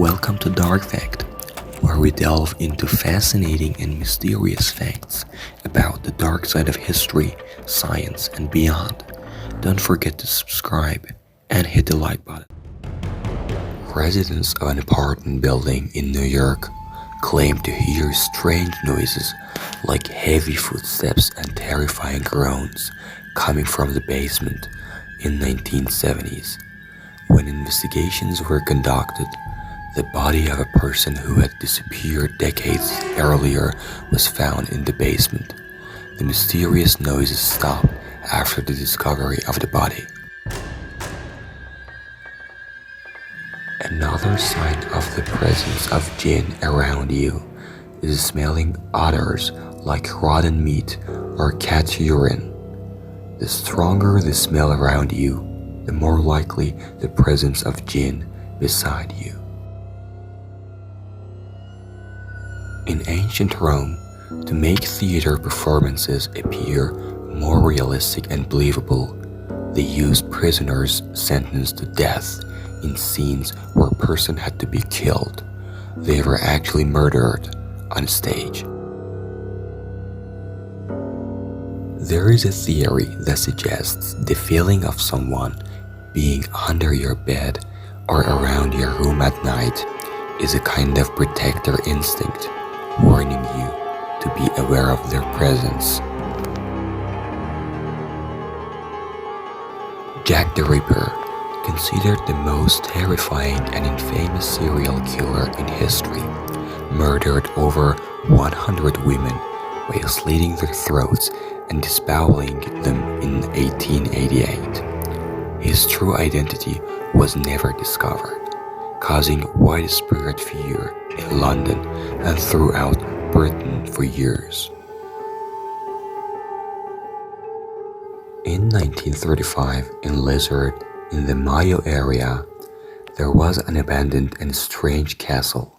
Welcome to Dark Fact, where we delve into fascinating and mysterious facts about the dark side of history, science, and beyond. Don't forget to subscribe and hit the like button. Residents of an apartment building in New York claim to hear strange noises like heavy footsteps and terrifying groans coming from the basement in 1970s. When investigations were conducted, the body of a person who had disappeared decades earlier was found in the basement. The mysterious noises stopped after the discovery of the body. Another sign of the presence of jinn around you is smelling odors like rotten meat or cat urine. The stronger the smell around you, the more likely the presence of jinn beside you. In ancient Rome, to make theater performances appear more realistic and believable, they used prisoners sentenced to death in scenes where a person had to be killed. They were actually murdered on stage. There is a theory that suggests the feeling of someone being under your bed or around your room at night is a kind of protector instinct, warning you to be aware of their presence. Jack the Ripper, considered the most terrifying and infamous serial killer in history, murdered over 100 women by slitting their throats and disaboweling them in 1888. His true identity was never discovered, causing widespread fear in London and throughout Britain for years. In 1935, in Lizard, in the Mayo area, there was an abandoned and strange castle.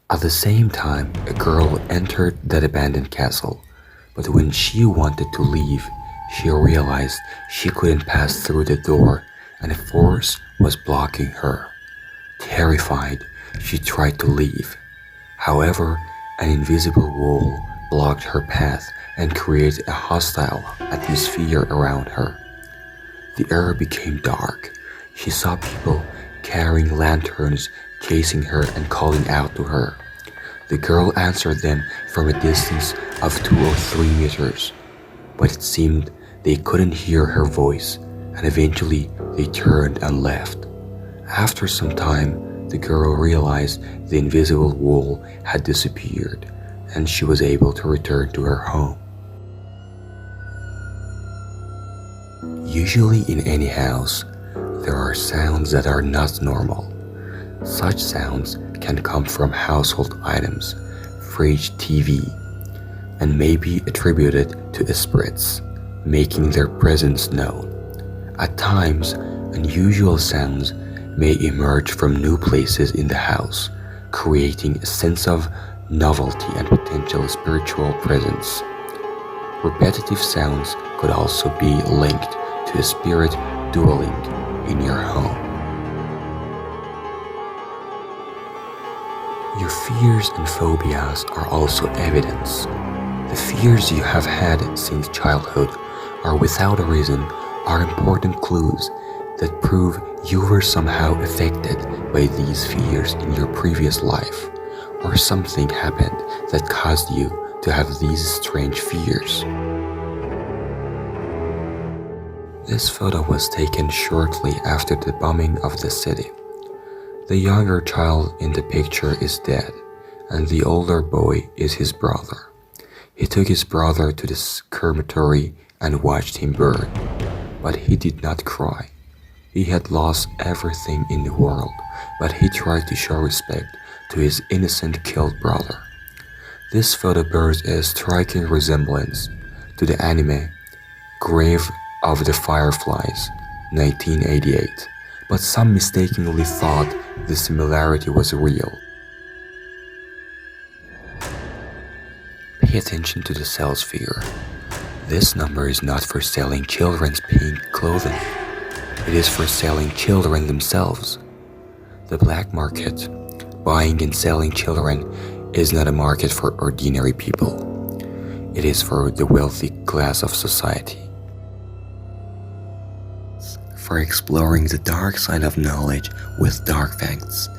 At the same time, a girl entered that abandoned castle, but when she wanted to leave, she realized she couldn't pass through the door and a force was blocking her. Terrified, she tried to leave. However, an invisible wall blocked her path and created a hostile atmosphere around her. The air became dark. She saw people carrying lanterns chasing her and calling out to her. The girl answered them from a distance of 2 or 3 meters, but it seemed they couldn't hear her voice, and eventually they turned and left. After some time, the girl realized the invisible wall had disappeared, and she was able to return to her home. Usually in any house, there are sounds that are not normal. Such sounds can come from household items, fridge, TV, and may be attributed to spirits, making their presence known. At times, unusual sounds may emerge from new places in the house, creating a sense of novelty and potential spiritual presence. Repetitive sounds could also be linked to a spirit dwelling in your home. Your fears and phobias are also evidence. The fears you have had since childhood or without a reason are important clues that prove you were somehow affected by these fears in your previous life, or something happened that caused you to have these strange fears. This photo was taken shortly after the bombing of the city. The younger child in the picture is dead, and the older boy is his brother. He took his brother to the crematory and watched him burn, but he did not cry. He had lost everything in the world, but he tried to show respect to his innocent killed brother. This photo bears a striking resemblance to the anime Grave of the Fireflies, 1988, but some mistakenly thought the similarity was real. Pay attention to the sales figure. This number is not for selling children's pink clothing. It is for selling children themselves. The black market, buying and selling children, is not a market for ordinary people. It is for the wealthy class of society. For exploring the dark side of knowledge with dark facts.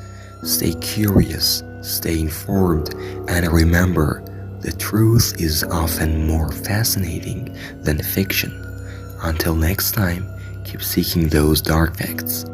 Stay curious, stay informed, and remember, the truth is often more fascinating than fiction. Until next time, keep seeking those dark facts.